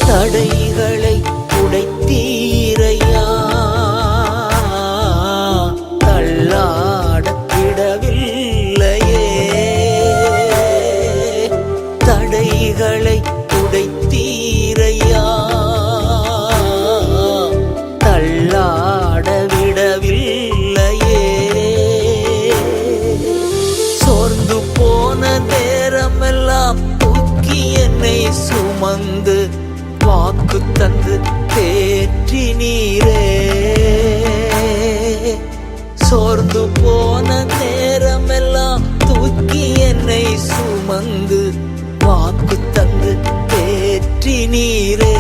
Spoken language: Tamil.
தடைகளை உடைத்தீரையா, தள்ளாட விடவில்லையே. தடைகளை உடைத்தீரையா, தள்ளாட விடவில்லையே. சோர்ந்து போன நேரமெல்லாம் தூக்கி என்னை சுமந்து வாக்கு தந்து தேற்றினீரே. சோர்ந்து போன நேரமெல்லாம் தூக்கி என்னை சுமந்து வாக்கு தந்து தேற்றினீரே.